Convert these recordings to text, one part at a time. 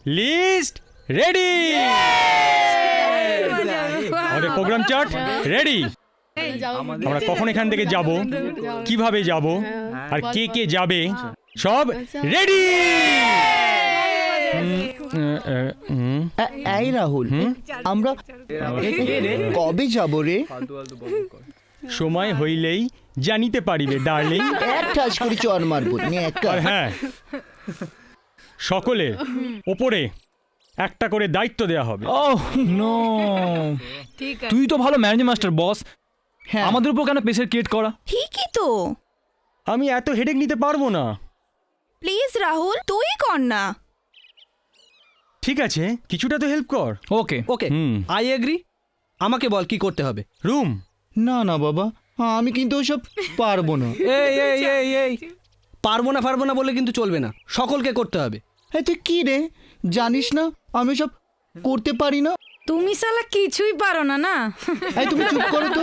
List ready, আমাদের programme chart ready. আমরা কখন এখান থেকে যাব, কিভাবে যাব, আর কে কে যাবে, সব রেডি। এই রাহুল, আমরা কবে যাব রে? সময় হইলেই জানিতে পারিবে ডার্লিং। এক ঠাস করে চর মারবো আর হ্যাঁ, সকলের ওপরে একটা করে দায়িত্ব দেওয়া হবে। ওহ নো, তুই তো ভালো ম্যানেজার মাস্টার বস, হ্যাঁ আমাদের উপর কেন প্রেসার ক্রিয়েট করা? ঠিকই তো। আমি এত হেডেক নিতে পারবো না। প্লিজ রাহুল, তুই কর না। ঠিক আছে, কিছুটা তো হেল্প কর। Okay okay, hmm. I agree. আমাকে বল কি করতে হবে। রুম, না না বাবা, আমি কিন্তু ওসব পারবো না। এই এই এই এই পারবো না বলে কিন্তু চলবে না, সকলকে করতে হবে। এই তুই কি রে, জানিস না আমি সব করতে পারি না? তুমি শালা কিছুই পারো না না। এই তুমি চুপ করো তো।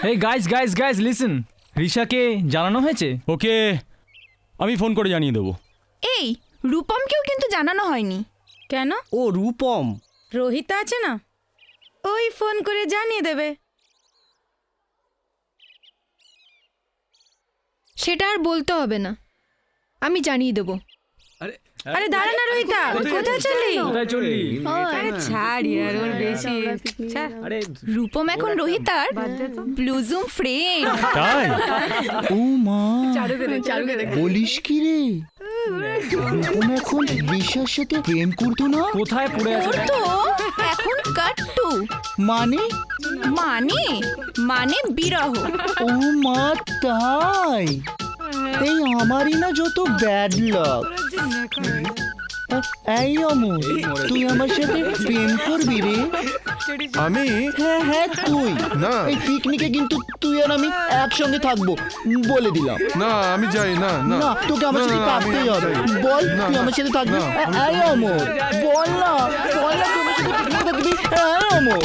এই গাইজ লিসেন, রিশাকে জানানো হয়েছে? ওকে আমি ফোন করে জানিয়ে দেবো। এই রূপমকেও কিন্তু জানানো হয়নি। কেন? ও রূপম, রোহিত আছে না, ওই ফোন করে জানিয়ে দেবে। সেটা আর বলতে হবে না, আমি জানিয়ে দেবো। আরে দাঁড়া না রোহিতা, কোথায় চলি? কোথায় চললি? আরে ছাড় ইয়ার, ওর বেশি ছাড়। আরে রূপম এখন রোহিতার ব্লুজুম ফ্রেন্ড। তাই? ও মা, বলিস কি রে? রূপম এখন রিশার সাথে প্রেম করতো না? কোথায় পড়ে আছে? তো এখন কাট্টু মানে? মানে মানে বিরহ। ও মা তাই? এই আমারই না যত ব্যাড লাক। এই অমর, তুই আমার সাথে প্রেম করবি রে? আমি হ্যাঁ হ্যাঁ তুই না। এই পিকনিকে কিন্তু তুই আর আমি একসঙ্গে থাকবো, বলে দিলাম। না আমি যাই না না না, তোকে আমার না, সাথে না, আমি থাকতেই হবে। যাই। বল না, তুই না, আমার সাথে থাকবি? না, এই অমর, বল না তুই আমার সাথে পিকনিকে থাকবি? এই অমর,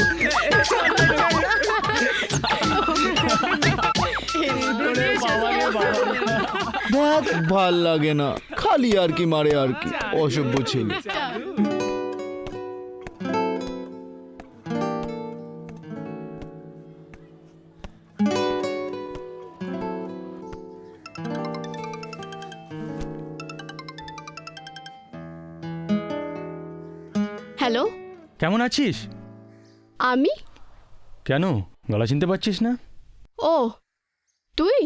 দেখ ভাল লাগে না, খালি আর কি মারে আর কি, অসভ্য ছেলে। হ্যালো, কেমন আছিস? আমি? কেন গলা চিনতে পারছিস না? ও তুই?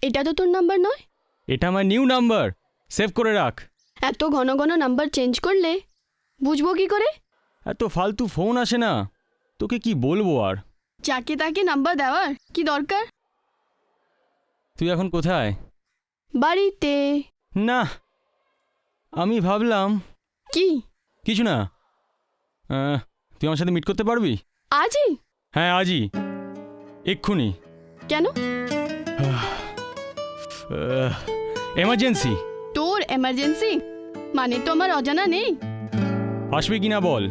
এটা তো তোর নাম্বার নয়। এটা আমার নিউ নাম্বার, সেভ করে রাখ। এত ঘন ঘন নাম্বার চেঞ্জ করলে বুঝবো কি করে? এত ফালতু ফোন আসে না, তোকে কি বলবো আর। যাকে তাকে নাম্বার দেওয়ার কি দরকার? তুই এখন কোথায়? বাড়িতে। না, আমি ভাবলাম কি? কিছু না। তুই আমার সাথে মিট করতে পারবি? আজই? হ্যাঁ আজই, এক্ষুনি। কেন? এমার্জেন্সি। তোর এমার্জেন্সি মানে তো আমার অজানা নেই। আসবি কিনা বল?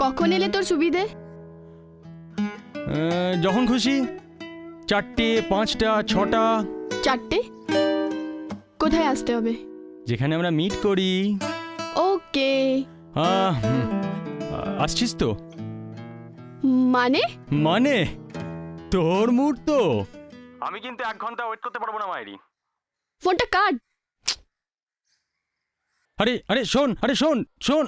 কখন এলে তোর সুবিধে? যখন খুশি, 4টে 5টা 6টা। 4টে? কোথায় আসতে হবে? যেখানে আমরা মিট করি। ওকে। আসছিস তো? মানে? মানে তোর মুড তো। আমি কিন্তু 1 ঘন্টা ওয়েট করতে পারবো না মায়েরি। ফোনটা কাট। আরে আরে শোন, আরে শোন শোন।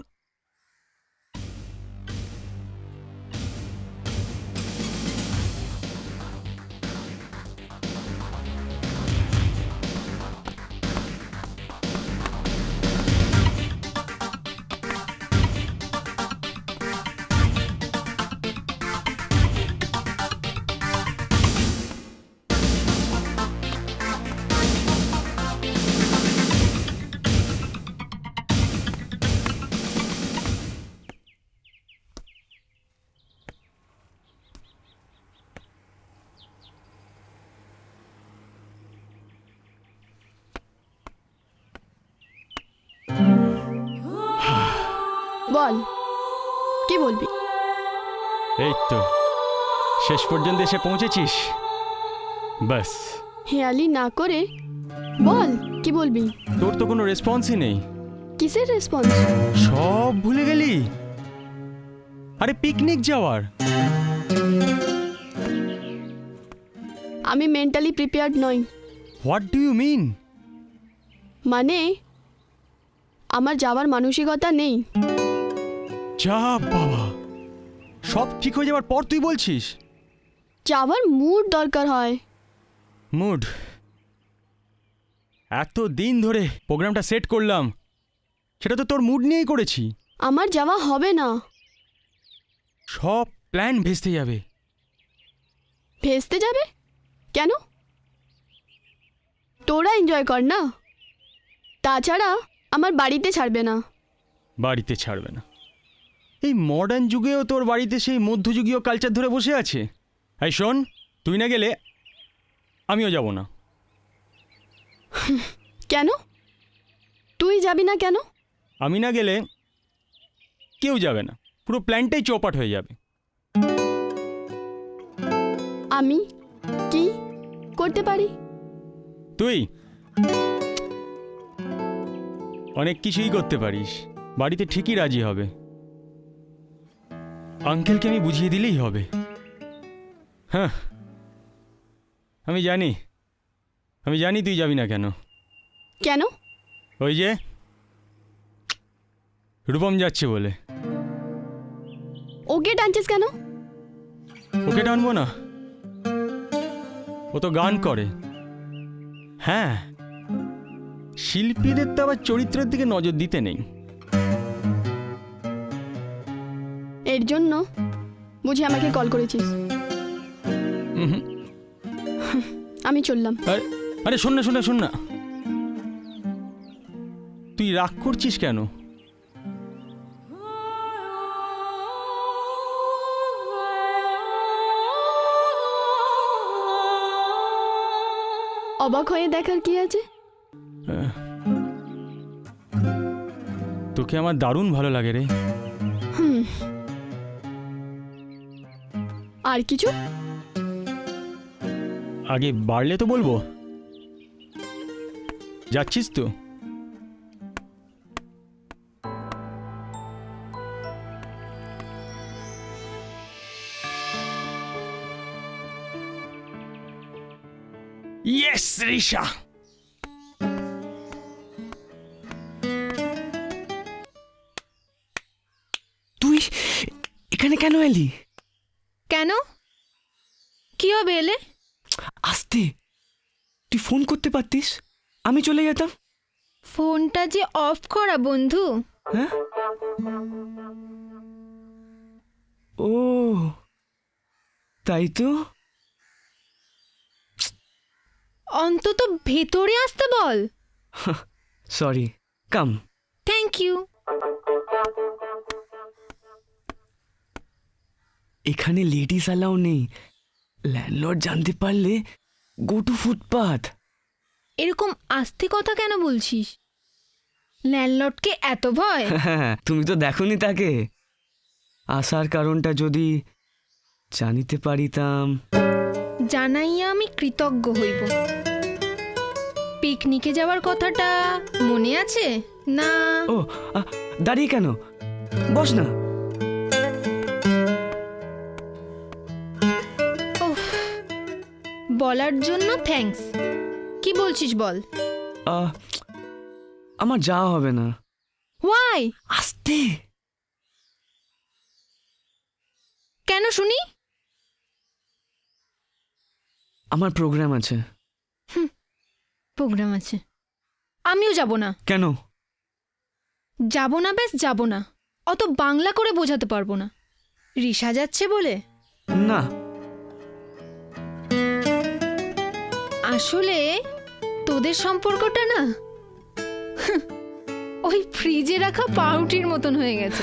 বল কি বলবি? এই তো শেষ পর্যন্ত এসে পৌঁছেছিস। বাস, হেয়ালি না করে বল কি বলবি? তোর তো কোনো রেসপন্সই নেই। কিসের রেসপন্স? সব ভুলে গেলি? আরে পিকনিক যাওয়ার। আমি মেন্টালি প্রিপেয়ার্ড নই। What do you mean? মানে আমার যাওয়ার মানসিকতা নেই। যা বাবা, সব ঠিক হয়ে যাওয়ার পর তুই বলছিস? যাওয়ার মুড দরকার হয়। মুড? এত দিন ধরে প্রোগ্রামটা সেট করলাম, সেটা তো তোর মুড নিয়েই করেছি। আমার যাওয়া হবে না। সব প্ল্যান ভেস্তে যাবে। ভেস্তে যাবে কেন? তোরা এনজয় কর না। তাছাড়া আমার বাড়িতে ছাড়বে না। বাড়িতে ছাড়বে না? এই মডার্ন যুগেও তোর বাড়িতে সেই মধ্যযুগীয় কালচার ধরে বসে আছে? এই শোন, তুই না গেলে আমিও যাব না। কেন? তুই যাবি না কেন? আমি না গেলে কেউ যাবে না, পুরো প্ল্যানটাই চৌপাট হয়ে যাবে। আমি কি করতে পারি? তুই অনেক কিছুই করতে পারিস, বাড়িতে ঠিকই রাজি হবে। আঙ্কেলকে আমি বুঝিয়ে দিলেই হবে। হ্যাঁ, আমি জানি তুই যাবি না কেন। কেন? ওই যে রূপম যাচ্ছে বলে। ওকে টানছিস কেন? ওকে টানবো না, ও তো গান করে। হ্যাঁ, শিল্পীদের তো আবার চরিত্রের দিকে নজর দিতে নেই। এর জন্য বুঝি আমাকে কল করেছিস? উহুম। আমি চললাম। আরে শোন না, তুই রাগ করছিস কেন? অবাক হয়ে দেখার কি আছে? তোকে আমার দারুণ ভালো লাগে রে। আর কিছু? আগে বাড়লে তো বলবো। যাচ্ছিস তো? ইয়েস রিশা। তুই এখানে কেন এলি? কেন? কি হবে এলে? আসতে, তুই ফোন করতে পারতিস, আমি চলে যেতাম। ফোনটা যে অফ করা বন্ধু। হ্যাঁ? ও তাই তো। অন্তত ভেতরে আসতে বল। Sorry, come. Thank you. এখানে লেডিস অ্যালাউ নেই, ল্যান্ডলর্ড জানতে পারলে গো টু ফুটপাথ। এরকম আস্তে কথা কেন বলছিস? ল্যান্ডলর্ডকে এত ভয়? তুমি তো দেখোনি তাকে। আসার কারণটা যদি জানিতে পারিতাম। জানাইয়া আমি কৃতজ্ঞ হইব। পিকনিকে যাওয়ার কথাটা মনে আছে না? ও দাঁড়িয়ে কেন, বস না। বলার জন্য থ্যাঙ্কস। কি বলছিস বল। আমার যাওয়া হবে না। ওয়াই? আসতে। কেন শুনি? আমার প্রোগ্রাম আছে। প্রোগ্রাম আছে, আমিও যাব না। কেন? যাব না, বেশ যাব না। অত বাংলা করে বোঝাতে পারবো না। রিশা যাচ্ছে বলে? না, আসলে তোদের সম্পর্কটা না ওই ফ্রিজে রাখা পাউরুটির মতন হয়ে গেছে।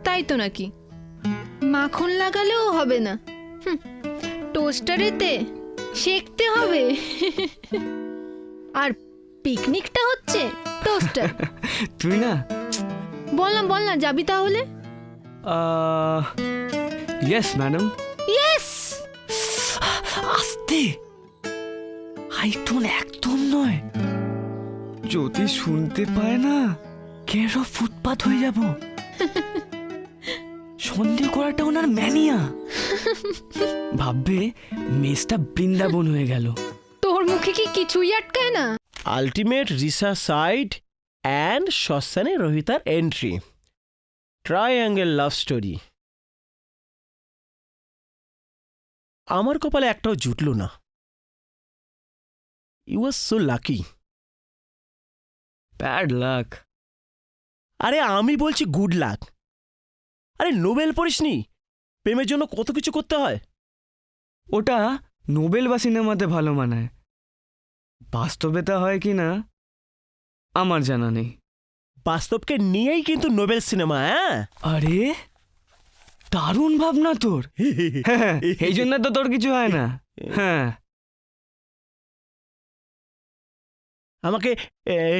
তাই তো নাকি? মাখন লাগালেও হবে না, টোস্টারেতে সেকতে হবে। আর পিকনিকটা হচ্ছে টোস্টার। তুই না বল না যাবি তাহলে? Yes madam. ইয়েস। আসতে, হাই টোন একদম নয়। যদি শুনতে পায় না কে সব ফুটপাত হয়ে যাব। সন্দেহ করাটা ওনার ম্যানিয়া। ভাববে মেসটা বৃন্দাবন হয়ে গেল। তোর মুখে কি কিছুই আটকায় না? আলটিমেট রিসাসাইড অ্যান্ড শ্মশানে রোহিতার এন্ট্রি, ট্রায়াঙ্গেল লাভ স্টোরি। আমার কপালে একটাও জুটল না। You was so lucky. Bad luck. আরে আমি বলছি গুড লাক। আরে নোবেল পড়িসনি? প্রেমের জন্য কত কিছু করতে হয়। ওটা নোবেল বা সিনেমাতে ভালো মানায়, বাস্তবে তা হয় কি না আমার জানা নেই। বাস্তবকে নিয়েই কিন্তু নোবেল সিনেমা। হ্যাঁ, আরে দারুণ ভাবনা তোর। হ্যাঁ, এই জন্য তো তোর কিছু হয় না। হ্যাঁ, আমাকে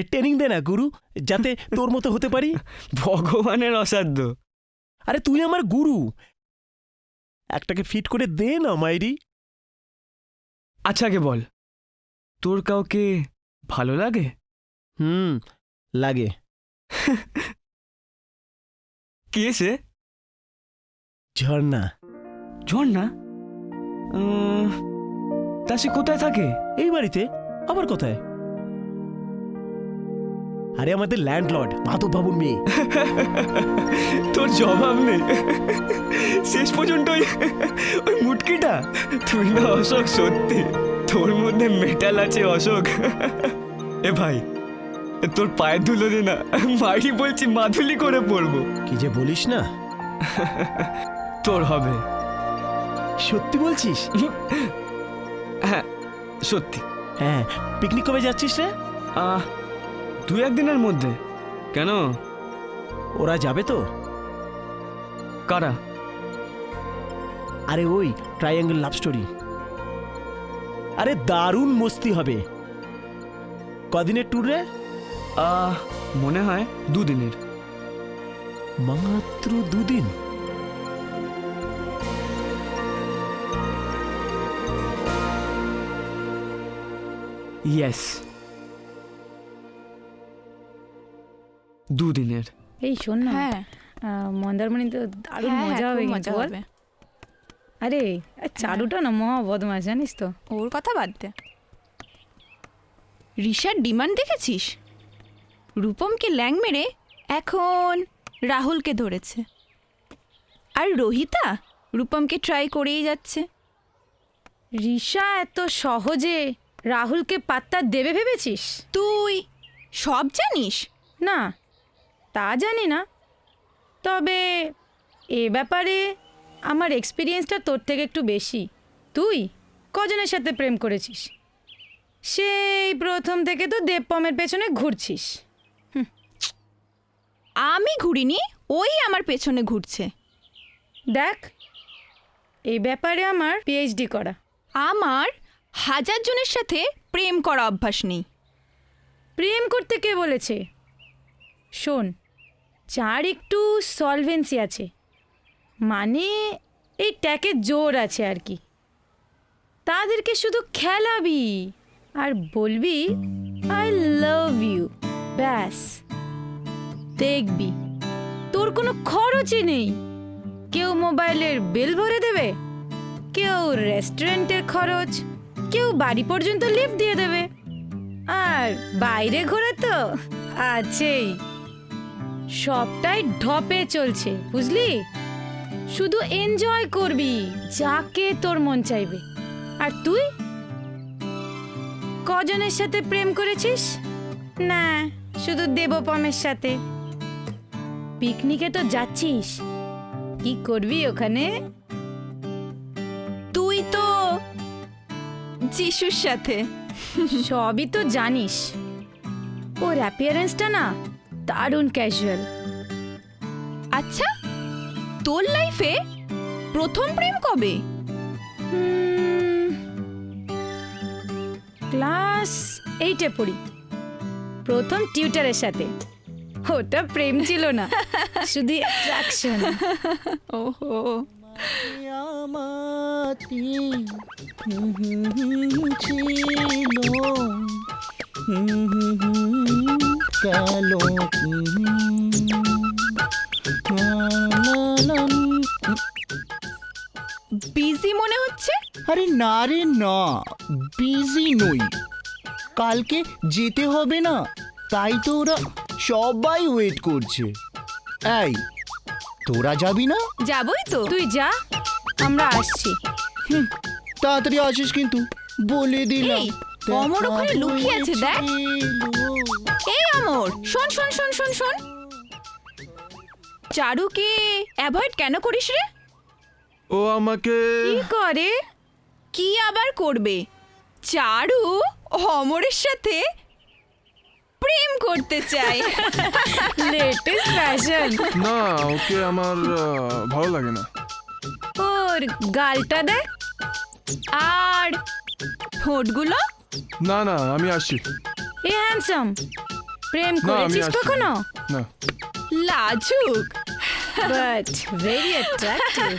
ট্রেনিং দে না গুরু, যাতে তোর মতো হতে পারি। ভগবানের অসাধ্য। আরে তুই আমার গুরু, একটাকে ফিট করে দে না মাইরি। আচ্ছা আগে বল, তোর কাউকে ভালো লাগে? লাগে। কে সে? ঝর্ণা। ঝর্ণা? তা সে কোথায় থাকে? এই বাড়িতে। আবার কোথায়? আরে আমাদের ল্যান্ডলর্ড মাধব বাবুর মেয়ে। তোর জবাব নেই। শেষ পর্যন্ত ওই মুটকিটা। তুই না অশোক, সত্যি তোর মধ্যে মেটাল আছে অশোক। এ ভাই, তোর পায়ে ধুলো দে না, মাইরি বলছি মাধুলি করে পড়বো। কি যে বলিস না। তোর হবে। সত্যি বলছিস? হ্যাঁ সত্যি। হ্যাঁ, পিকনিক কবে যাচ্ছিস রে? 2-1 দিনের মধ্যে। কেন? ওরা যাবে তো? কারা? আরে ওই ট্রায়াঙ্গেল লাভ স্টোরি। আরে দারুণ মস্তি হবে। কদিনের ট্যুর রে? মনে হয় 2 দিনের। মাত্র 2 দিন? ইয়েস, 2 দিনের। এই শোন না, হ্যাঁ মন্দারমণি তো দারুণ মজা হবে কিন্তু বল। আরে চারুটা না মহা বদমাশ, জানিস তো। ওর কথা বাদ দে। ঋষার ডিমান্ড দেখেছিস? রূপমকে ল্যাং মেরে এখন রাহুলকে ধরেছে, আর রোহিতা রূপমকে ট্রাই করেই যাচ্ছে। ঋষা এত সহজে রাহুলকে পাত্তা দেবে ভেবেছিস? তুই সব জানিস? না, তা জানি না, তবে এ ব্যাপারে আমার এক্সপিরিয়েন্সটা তোর থেকে একটু বেশি। তুই কজনের সাথে প্রেম করেছিস? সেই প্রথম থেকে তো দেবপমের পেছনে ঘুরছিস। আমি ঘুরিনি, ওই আমার পেছনে ঘুরছে। দেখ, এই ব্যাপারে আমার পিএইচডি করা। আমার 1000 জনের সাথে প্রেম করা অভ্যাস নেই। প্রেম করতে কে বলেছে? শোন, যার একটু সলভেন্সি আছে, মানে এই ট্যাকের জোর আছে আর কি, তাদেরকে শুধু খেলাবি আর বলবি আই লাভ ইউ, ব্যাস। দেখবি তোর কোনো খরচই নেই। কেউ মোবাইলের বিল ভরে দেবে, কেউ রেস্টুরেন্টের খরচ, কেউ বাড়ি পর্যন্ত লিফট দিয়ে দেবে, আর বাইরে ঘোরা তো আছেই। সবটাই ঢপে চলছে, বুঝলি? শুধু এনজয় করবি যাকে তোর মন চাইবে। আর তুই কজনের সাথে প্রেম করেছিস? না, শুধু দেবপমের সাথে। পিকনিকে তো যাচ্ছিস, কি করবি ওখানে? তুই তো যিশুর সাথে। সবই তো জানিস। ওর অ্যাপিয়ারেন্সটা না দারুণ ক্যাজুয়াল। আচ্ছা, তোর লাইফে প্রথম প্রেম কবে? ক্লাস 8-এ পড়ি, প্রথম টিউটারের সাথে। ওটা প্রেম ছিল না, শুধু অ্যাট্রাকশন। ওহো, ছিল গেল বিজি মনে হচ্ছে। আরে না রে না, বিজি নই, কালকে যেতে হবে না, তাই তো ওরা সবাই ওয়েট করছে। এই তোরা যাবি না? যাবই তো। তুই যা, আমরা আসছি। তাড়াতাড়ি আসিস কিন্তু, বলে দিলাম। এই, অমর ওখানে লুকিয়ে আছে, দেখ। এই অমর, শোন শোন শোন শোন শোন, চারুকে অ্যাভয়েড কেন করিস রে? ও আমাকে কি করে? কি আবার করবে? চারু অমরের সাথে প্রেম করতে চায়। Latest fashion. না, ওকে আমার ভালো লাগে না। ওর গালটা দেখ, আর ঠোঁটগুলো। না না, আমি আসছি। এ হ্যান্ডসাম, প্রেম না, আমি করেছিস আসছি। কখনো? না। লাজুক। But very attractive.